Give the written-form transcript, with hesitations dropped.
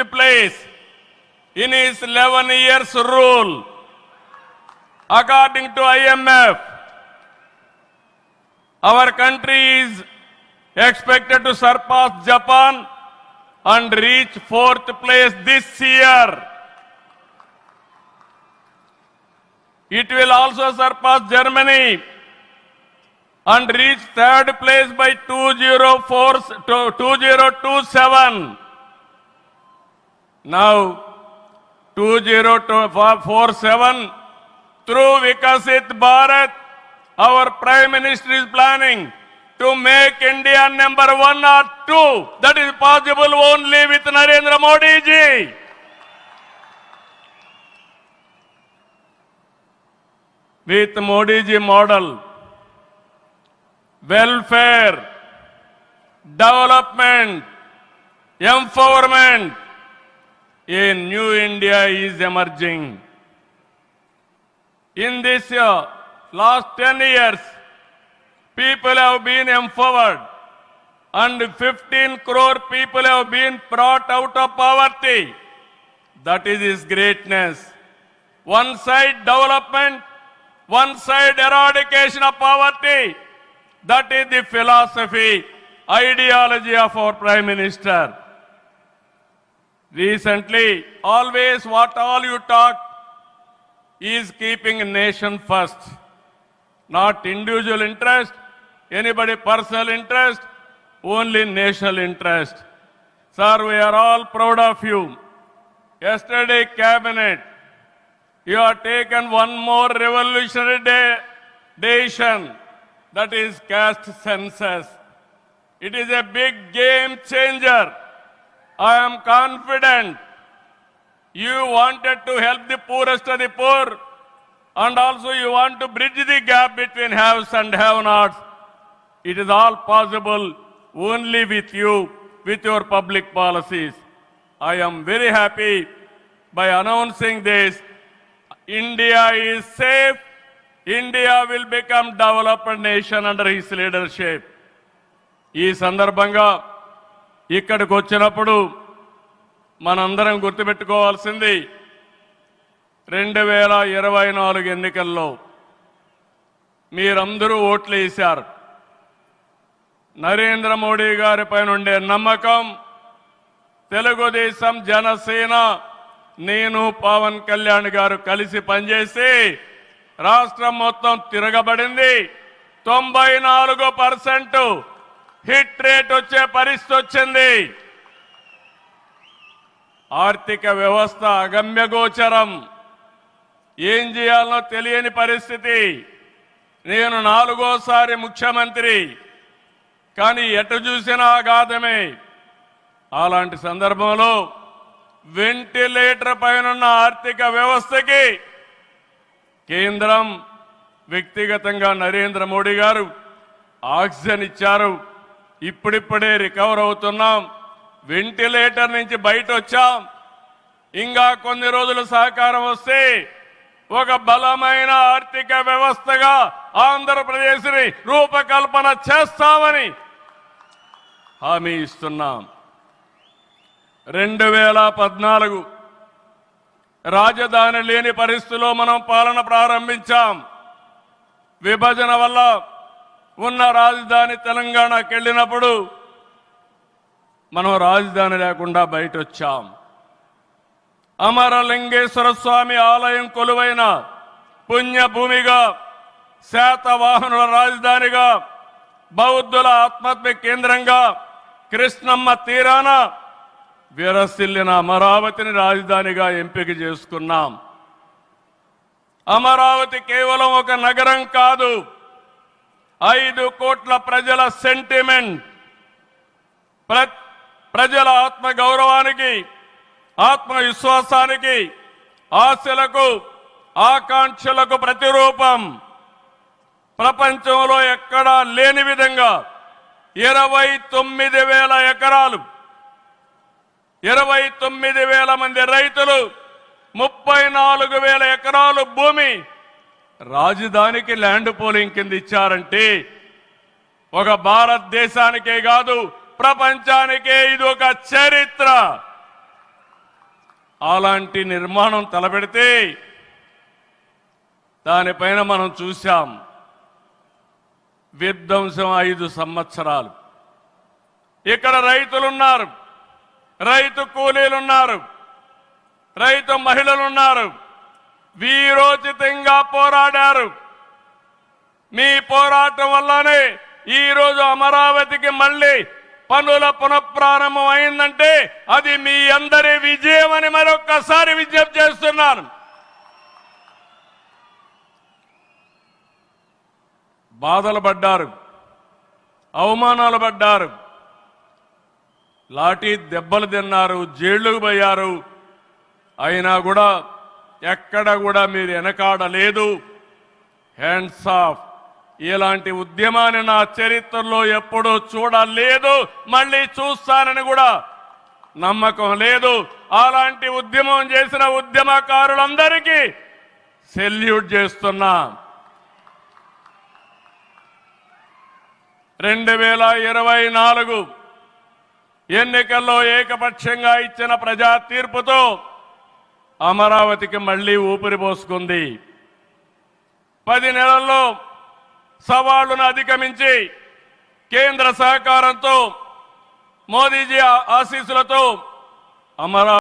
place in his 11 years rule. According to IMF, our country is expected to surpass Japan and reach 4th place this year. It will also surpass Germany and reach 3rd place by 2027. Now, 2047, through Vikasit Bharat, our Prime Minister is planning to make India number 1 or 2. That is possible only with Narendra Modi ji. With Modi ji model, welfare, development, empowerment, a new India is emerging. In this last 10 years, people have been empowered and 15 crore people have been brought out of poverty. That is his greatness. One side development, one side eradication of poverty. That is the philosophy, ideology of our Prime Minister. Recently, always what all you talk is keeping nation first, not individual interest, anybody personal interest, only national interest. Sir, we are all proud of you. Yesterday, Cabinet, you have taken one more revolutionary decision, that is caste census. It is a big game changer. I am confident you wanted to help the poorest of the poor, and also you want to bridge the gap between haves and have-nots. It is all possible only with you, with your public policies. I am very happy by announcing this. India is safe. India will become developed nation under his leadership. ఈ సందర్భంగా ఇక్కడికి వచ్చినప్పుడు మనందరం గుర్తుపెట్టుకోవాల్సింది 2024 ఎన్నికల్లో మీరందరూ ఓట్లు వేశారు. నరేంద్ర మోడీ గారి పైన ఉండే నమ్మకం, తెలుగుదేశం, జనసేన, నేను, పవన్ కళ్యాణ్ గారు కలిసి పనిచేసి రాష్ట్రం మొత్తం తిరగబడింది. 94% హిట్ రేట్ వచ్చే పరిస్థితి వచ్చింది. ఆర్థిక వ్యవస్థ అగమ్యగోచరం, ఏం చేయాలనో తెలియని పరిస్థితి. నేను 4వ ముఖ్యమంత్రి, కానీ ఎటు చూసినా ఆఘాతమే. అలాంటి సందర్భంలో వెంటిలేటర్ పైనున్న ఆర్థిక వ్యవస్థకి కేంద్రం, వ్యక్తిగతంగా నరేంద్ర మోడీ గారు ఆక్సిజన్ ఇచ్చారు. ఇప్పుడిప్పుడే రికవర్ అవుతున్నాం, వెంటిలేటర్ నుంచి బయట వచ్చాం. ఇంకా కొన్ని రోజులు సహకారం వస్తే ఒక బలమైన ఆర్థిక వ్యవస్థగా ఆంధ్రప్రదేశ్ని రూపకల్పన చేస్తామని హామీ ఇస్తున్నాం. 2014 రాజధాని లేని పరిస్థితిలో మనం పాలన ప్రారంభించాం. విభజన వల్ల ఉన్న రాజధాని తెలంగాణకు వెళ్ళినప్పుడు మనం రాజధాని లేకుండా బయట వచ్చాం. అమరలింగేశ్వర స్వామి ఆలయం కొలువైన పుణ్యభూమిగా, శాతవాహనుల రాజధానిగా, బౌద్ధుల ఆత్మహత్య కేంద్రంగా, కృష్ణమ్మ తీరాన విరసిల్లిన అమరావతిని రాజధానిగా ఎంపిక చేసుకున్నాం. అమరావతి కేవలం ఒక నగరం కాదు, 5 కోట్ల ప్రజల సెంటిమెంట్. ప్రజల ఆత్మ గౌరవానికి, ఆత్మవిశ్వాసానికి, ఆశలకు, ఆకాంక్షలకు ప్రతిరూపం. ప్రపంచంలో ఎక్కడా లేని విధంగా 29,000 ఎకరాలు, 29,000 మంది రైతులు, 34,000 ఎకరాలు భూమి రాజధానికి ల్యాండ్ పోలింగ్ కింద ఇచ్చారంటే ఒక భారతదేశానికే కాదు, ప్రపంచానికే ఇది ఒక చరిత్ర. అలాంటి నిర్మాణం తలపెడితే దానిపైన మనం చూశాం విధ్వంసం 5 సంవత్సరాలు. ఇక్కడ రైతులున్నారు, రైతు కూలీలున్నారు, రైతు మహిళలున్నారు, వీరోచితంగా పోరాడారు. మీ పోరాటం వల్లనే ఈరోజు అమరావతికి మళ్ళీ పనుల పునఃప్రారంభం అయిందంటే అది మీ అందరి విజయం అని మరొక్కసారి విజ్ఞప్తి చేస్తున్నాను. బాధలు పడ్డారు, అవమానాలు పడ్డారు, లాఠీ దెబ్బలు తిన్నారు, జైళ్లకు పోయారు. అయినా కూడా ఎక్కడ కూడా మీరు వెనకాడలేదు. Hands of. ఇలాంటి ఉద్యమాన్ని నా చరిత్రలో ఎప్పుడూ చూడలేదు, మళ్ళీ చూస్తానని కూడా నమ్మకం లేదు. అలాంటి ఉద్యమం చేసిన ఉద్యమకారులందరికీ సెల్యూట్ చేస్తున్నా. 2024 ఎన్నికల్లో ఏకపక్షంగా ఇచ్చిన ప్రజా తీర్పుతో అమరావతికి మళ్లీ ఊపిరి పోసుకుంది. 10 నెలల్లో సవాళ్లను అధిగమించి కేంద్ర సహకారంతో మోదీజీ ఆశీస్సులతో అమరావతి